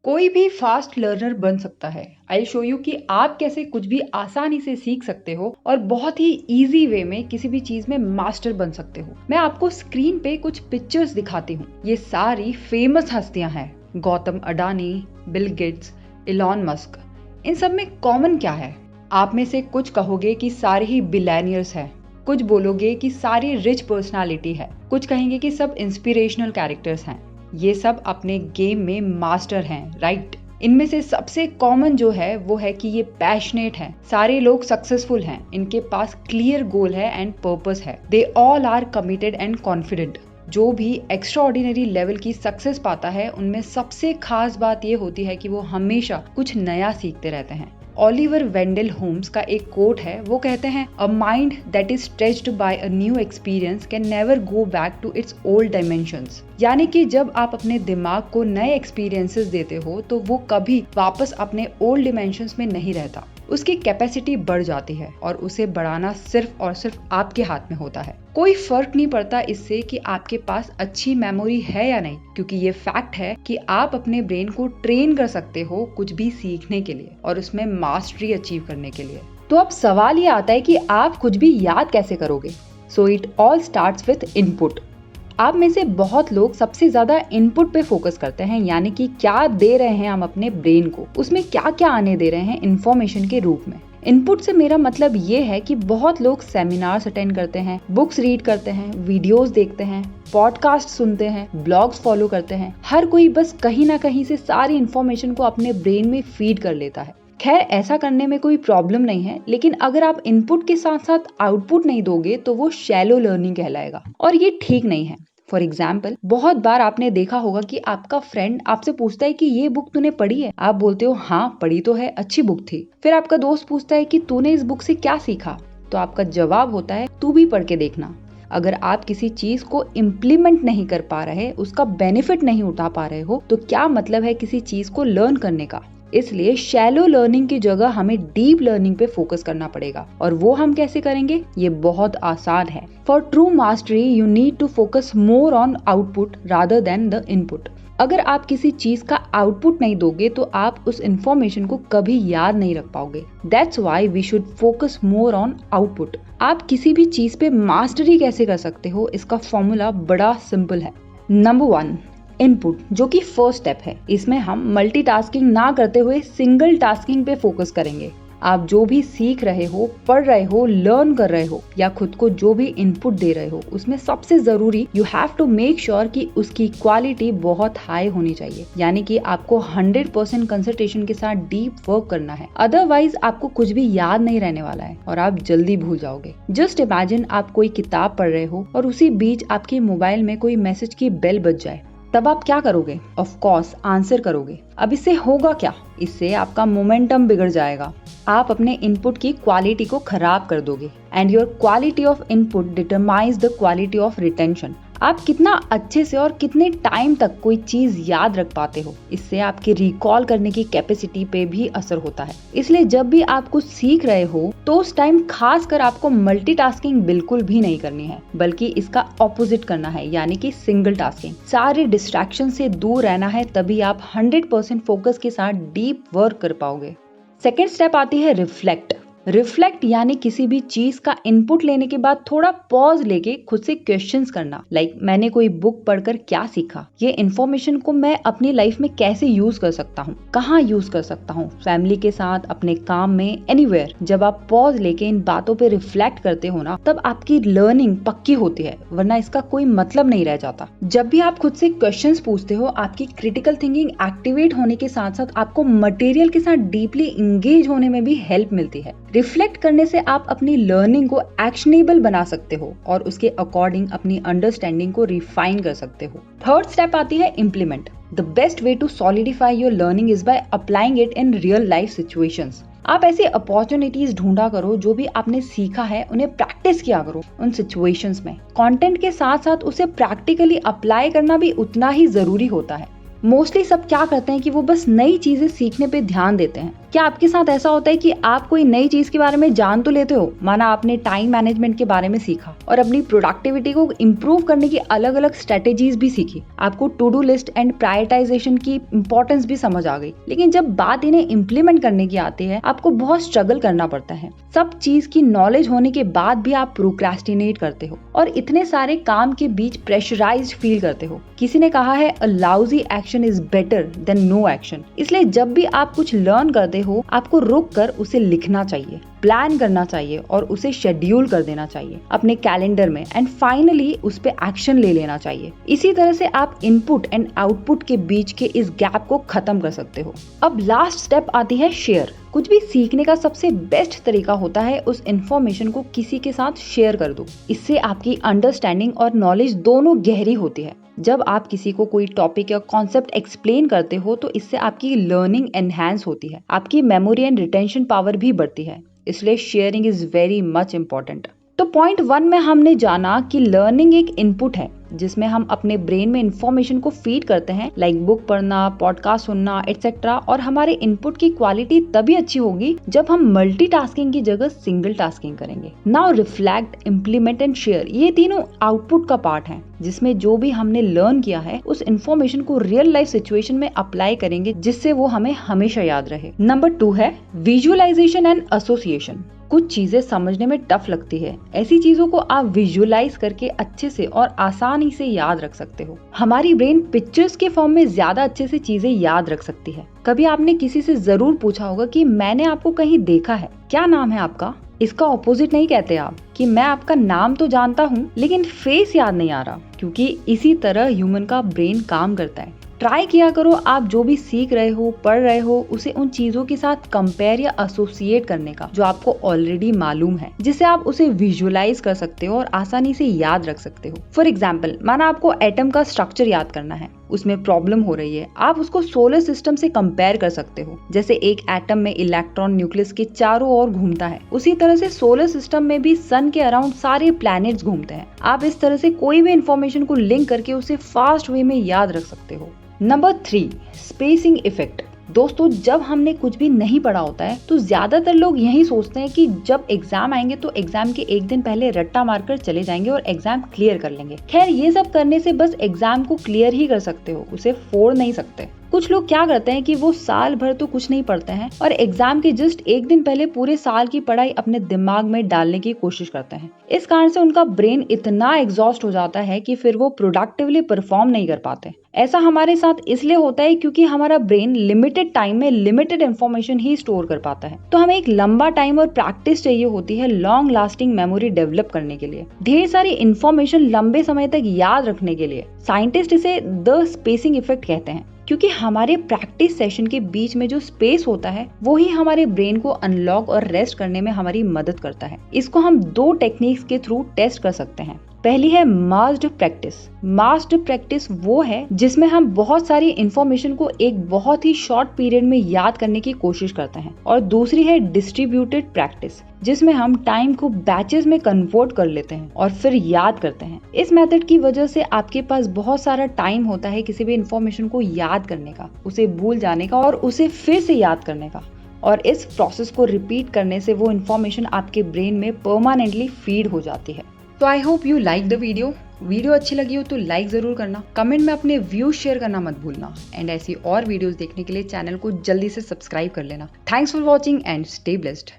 कोई भी fast learner बन सकता है। आई शो यू कि आप कैसे कुछ भी आसानी से सीख सकते हो और बहुत ही इजी वे में किसी भी चीज में मास्टर बन सकते हो। मैं आपको स्क्रीन पे कुछ पिक्चर्स दिखाती हूँ। ये सारी फेमस हस्तियां हैं। Gautam Adani, Bill Gates, Elon Musk. इन सब में कॉमन क्या है? आप में से कुछ कहोगे कि सारे ही बिलियनियर्स हैं, कुछ बोलोगे कि सारी रिच पर्सनालिटी है, कुछ कहेंगे कि सब इंस्पिरेशनल कैरेक्टर्स हैं। ये सब अपने गेम में मास्टर हैं, राइट? इनमें से सबसे कॉमन जो है वो है कि ये पैशनेट हैं। सारे लोग सक्सेसफुल हैं, इनके पास क्लियर गोल है एंड पर्पस है। They all are committed and confident. जो भी एक्स्ट्रा ऑर्डिनरी लेवल की सक्सेस पाता है उनमें सबसे खास बात ये होती है कि वो हमेशा कुछ नया सीखते रहते हैं। ऑलिवर वेंडेल होम्स का एक कोट है, वो कहते हैं, a mind that is stretched by a new experience can never go back to its old dimensions. यानी कि जब आप अपने दिमाग को नए एक्सपीरियंसेस देते हो तो वो कभी वापस अपने ओल्ड डिमेंशंस में नहीं रहता। उसकी कैपेसिटी बढ़ जाती है और उसे बढ़ाना सिर्फ और सिर्फ आपके हाथ में होता है। कोई फर्क नहीं पड़ता इससे कि आपके पास अच्छी मेमोरी है या नहीं, क्योंकि ये फैक्ट है कि आप अपने ब्रेन को ट्रेन कर सकते हो कुछ भी सीखने के लिए और उसमें मास्टरी अचीव करने के लिए। तो अब सवाल ये आता है कि आप कुछ भी याद कैसे करोगे? So it all starts with input. आप में से बहुत लोग सबसे ज्यादा इनपुट पे फोकस करते हैं, यानी कि क्या दे रहे हैं हम अपने ब्रेन को, उसमें क्या क्या आने दे रहे हैं इंफॉर्मेशन के रूप में। इनपुट से मेरा मतलब ये है कि बहुत लोग सेमिनार्स अटेंड करते हैं, बुक्स रीड करते हैं, वीडियोस देखते हैं, पॉडकास्ट सुनते हैं, ब्लॉग्स फॉलो करते हैं। हर कोई बस कहीं ना कहीं से सारी इन्फॉर्मेशन को अपने ब्रेन में फीड कर लेता है। खैर, ऐसा करने में कोई प्रॉब्लम नहीं है, लेकिन अगर आप इनपुट के साथ साथ आउटपुट नहीं दोगे तो वो शैलो लर्निंग कहलाएगा और ये ठीक नहीं है। फॉर एग्जाम्पल, बहुत बार आपने देखा होगा कि आपका फ्रेंड आपसे पूछता है कि ये बुक तूने पढ़ी है? आप बोलते हो हाँ पढ़ी तो है, अच्छी बुक थी। फिर आपका दोस्त पूछता है कि तूने इस बुक से क्या सीखा? तो आपका जवाब होता है तू भी पढ़ के देखना। अगर आप किसी चीज को इम्प्लीमेंट नहीं कर पा रहे, उसका बेनिफिट नहीं उठा पा रहे हो, तो क्या मतलब है किसी चीज को लर्न करने का? इसलिए शैलो लर्निंग की जगह हमें डीप लर्निंग पे फोकस करना पड़ेगा। और वो हम कैसे करेंगे? ये बहुत आसान है। For true mastery you need to focus more on output rather than the input. अगर आप किसी चीज का आउटपुट नहीं दोगे तो आप उस इंफॉर्मेशन को कभी याद नहीं रख पाओगे। That's why we should focus more on output. आप किसी भी चीज पे मास्टरी कैसे कर सकते हो, इसका फॉर्मूला बड़ा सिंपल है। नंबर 1, इनपुट, जो कि फर्स्ट स्टेप है। इसमें हम मल्टीटास्किंग ना करते हुए सिंगल टास्किंग पे फोकस करेंगे। आप जो भी सीख रहे हो, पढ़ रहे हो, लर्न कर रहे हो या खुद को जो भी इनपुट दे रहे हो, उसमें सबसे जरूरी you have to make sure कि उसकी क्वालिटी बहुत हाई होनी चाहिए। यानी कि आपको 100% कंसंट्रेशन के साथ डीप वर्क करना है, अदरवाइज आपको कुछ भी याद नहीं रहने वाला है और आप जल्दी भूल जाओगे। जस्ट इमेजिन आप कोई किताब पढ़ रहे हो और उसी बीच आपके मोबाइल में कोई मैसेज की बेल बज जाए, तब आप क्या करोगे? ऑफ कोर्स आंसर करोगे। अब इससे होगा क्या? इससे आपका मोमेंटम बिगड़ जाएगा। आप अपने इनपुट की क्वालिटी को खराब कर दोगे and your quality of input determines the quality of retention. आप कितना अच्छे से और कितने टाइम तक कोई चीज याद रख पाते हो, इससे आपके रिकॉल करने की कैपेसिटी पे भी असर होता है। इसलिए जब भी आप कुछ सीख रहे हो तो उस टाइम खास कर आपको मल्टीटास्किंग बिल्कुल भी नहीं करनी है, बल्कि इसका ऑपोजिट करना है, यानी कि सिंगल टास्किंग। सारे डिस्ट्रैक्शन से दूर रहना है, तभी आप 100% फोकस के साथ डीप वर्क कर पाओगे। सेकेंड स्टेप आती है रिफ्लेक्ट। रिफ्लेक्ट यानी किसी भी चीज का इनपुट लेने के बाद थोड़ा पॉज लेके खुद से क्वेश्चंस करना। लाइक मैंने कोई बुक पढ़कर क्या सीखा? ये इन्फॉर्मेशन को मैं अपनी लाइफ में कैसे यूज कर सकता हूँ? कहाँ यूज कर सकता हूँ? फैमिली के साथ, अपने काम में, एनीवेयर। जब आप पॉज लेके इन बातों पे रिफ्लेक्ट करते हो ना, तब आपकी लर्निंग पक्की होती है, वरना इसका कोई मतलब नहीं रह जाता। जब भी आप खुद से क्वेश्चंस पूछते हो, आपकी क्रिटिकल थिंकिंग एक्टिवेट होने के साथ साथ आपको मटेरियल के साथ डीपली इंगेज होने में भी हेल्प मिलती है। रिफ्लेक्ट करने से आप अपनी लर्निंग को एक्शनेबल बना सकते हो और उसके अकॉर्डिंग अपनी अंडरस्टैंडिंग को रिफाइन कर सकते हो। थर्ड स्टेप आती है implement. The best way to solidify your learning is by applying it in real life situations. आप ऐसी अपॉर्चुनिटीज ढूंढा करो, जो भी आपने सीखा है उन्हें प्रैक्टिस किया करो उन सिचुएशंस में। कंटेंट के साथ साथ उसे प्रैक्टिकली अप्लाई करना भी उतना ही जरूरी होता है। मोस्टली सब क्या करते हैं कि वो बस नई चीजें सीखने पे ध्यान देते हैं। क्या आपके साथ ऐसा होता है कि आप कोई नई चीज के बारे में जान तो लेते हो, माना आपने टाइम मैनेजमेंट के बारे में सीखा और अपनी प्रोडक्टिविटी को इम्प्रूव करने की अलग अलग स्ट्रेटेजीज भी सीखी, आपको to do list and prioritization की इंपॉर्टेंस भी समझ आ गई, लेकिन जब बात इन्हें इम्प्लीमेंट करने की आती है आपको बहुत स्ट्रगल करना पड़ता है। सब चीज की नॉलेज होने के बाद भी आप प्रोक्रेस्टिनेट करते हो और इतने सारे काम के बीच प्रेशराइज्ड फील करते हो। किसी ने कहा है, a lousy action is better than no action. इसलिए जब भी आप कुछ लर्न करते हो आपको रुक कर उसे लिखना चाहिए, प्लान करना चाहिए और उसे शेड्यूल कर देना चाहिए अपने कैलेंडर में एंड फाइनली उस पे एक्शन ले लेना चाहिए। इसी तरह से आप इनपुट एंड आउटपुट के बीच के इस गैप को खत्म कर सकते हो। अब लास्ट स्टेप आती है शेयर। कुछ भी सीखने का सबसे बेस्ट तरीका होता है उस इन्फॉर्मेशन को किसी के साथ शेयर कर दो। इससे आपकी अंडरस्टैंडिंग और नॉलेज दोनों गहरी होती है। जब आप किसी को कोई टॉपिक या कॉन्सेप्ट एक्सप्लेन करते हो तो इससे आपकी लर्निंग एनहांस होती है, आपकी मेमोरी एंड रिटेंशन पावर भी बढ़ती है। इसलिए sharing is very much important. तो पॉइंट 1 में हमने जाना कि लर्निंग एक इनपुट है जिसमें हम अपने ब्रेन में इंफॉर्मेशन को फीड करते हैं, लाइक बुक पढ़ना, पॉडकास्ट सुनना एटसेट्रा, और हमारे इनपुट की क्वालिटी तभी अच्छी होगी जब हम मल्टीटास्किंग की जगह सिंगल टास्किंग करेंगे। Now reflect, implement and share, ये तीनों आउटपुट का पार्ट है जिसमें जो भी हमने लर्न किया है उस इन्फॉर्मेशन को रियल लाइफ सिचुएशन में अप्लाई करेंगे जिससे वो हमें हमेशा याद रहे। नंबर 2 है विजुअलाइजेशन एंड एसोसिएशन। कुछ चीजें समझने में टफ लगती है, ऐसी चीजों को आप विजुअलाइज करके अच्छे से और आसानी से याद रख सकते हो। हमारी ब्रेन पिक्चर्स के फॉर्म में ज्यादा अच्छे से चीजें याद रख सकती है। कभी आपने किसी से जरूर पूछा होगा कि मैंने आपको कहीं देखा है, क्या नाम है आपका? इसका ऑपोजिट नहीं कहते आप कि मैं आपका नाम तो जानता हूँ लेकिन फेस याद नहीं आ रहा, क्योंकि इसी तरह ह्यूमन का ब्रेन काम करता है। ट्राई किया करो आप जो भी सीख रहे हो, पढ़ रहे हो, उसे उन चीजों के साथ कंपेयर या एसोसिएट करने का जो आपको ऑलरेडी मालूम है, जिससे आप उसे विजुअलाइज कर सकते हो और आसानी से याद रख सकते हो। फॉर एग्जाम्पल, माना आपको एटम का स्ट्रक्चर याद करना है, उसमें प्रॉब्लम हो रही है, आप उसको सोलर सिस्टम से कंपेयर कर सकते हो। जैसे एक एटम में इलेक्ट्रॉन न्यूक्लियस के चारों ओर घूमता है, उसी तरह से सोलर सिस्टम में भी सन के अराउंड सारे प्लैनेट्स घूमते हैं। आप इस तरह से कोई भी इंफॉर्मेशन को लिंक करके उसे फास्ट वे में याद रख सकते हो। Number 3, spacing effect. दोस्तों, जब हमने कुछ भी नहीं पढ़ा होता है तो ज्यादातर लोग यही सोचते हैं कि जब एग्जाम आएंगे तो एग्जाम के एक दिन पहले रट्टा मारकर चले जाएंगे और एग्जाम क्लियर कर लेंगे। खैर, ये सब करने से बस एग्जाम को क्लियर ही कर सकते हो, उसे फोड़ नहीं सकते। कुछ लोग क्या करते हैं कि वो साल भर तो कुछ नहीं पढ़ते हैं और एग्जाम के जस्ट एक दिन पहले पूरे साल की पढ़ाई अपने दिमाग में डालने की कोशिश करते हैं। इस कारण से उनका ब्रेन इतना एग्जॉस्ट हो जाता है कि फिर वो प्रोडक्टिवली परफॉर्म नहीं कर पाते। ऐसा हमारे साथ इसलिए होता है क्योंकि हमारा ब्रेन लिमिटेड टाइम में लिमिटेड इन्फॉर्मेशन ही स्टोर कर पाता है। तो हमें एक लंबा टाइम और प्रैक्टिस चाहिए होती है लॉन्ग लास्टिंग मेमोरी डेवलप करने के लिए, ढेर सारी इन्फॉर्मेशन लंबे समय तक याद रखने के लिए। साइंटिस्ट इसे द स्पेसिंग इफेक्ट कहते हैं, क्योंकि हमारे प्रैक्टिस सेशन के बीच में जो स्पेस होता है वो ही हमारे ब्रेन को अनलॉक और रेस्ट करने में हमारी मदद करता है। इसको हम 2 टेक्निक्स के थ्रू टेस्ट कर सकते हैं। पहली है मास्ड प्रैक्टिस। मास्ड प्रैक्टिस वो है जिसमें हम बहुत सारी इंफॉर्मेशन को एक बहुत ही शॉर्ट पीरियड में याद करने की कोशिश करते हैं, और दूसरी है डिस्ट्रीब्यूटेड प्रैक्टिस जिसमें हम टाइम को बैचेस में कन्वर्ट कर लेते हैं और फिर याद करते हैं। इस मेथड की वजह से आपके पास बहुत सारा टाइम होता है किसी भी इंफॉर्मेशन को याद करने का, उसे भूल जाने का और उसे फिर से याद करने का, और इस प्रोसेस को रिपीट करने से वो इंफॉर्मेशन आपके ब्रेन में परमानेंटली फीड हो जाती है। तो I hope you like the video अच्छी लगी हो तो लाइक जरूर करना, कमेंट में अपने व्यूज शेयर करना मत भूलना, एंड ऐसी और वीडियोस देखने के लिए चैनल को जल्दी से सब्सक्राइब कर लेना। Thanks for watching and stay blessed.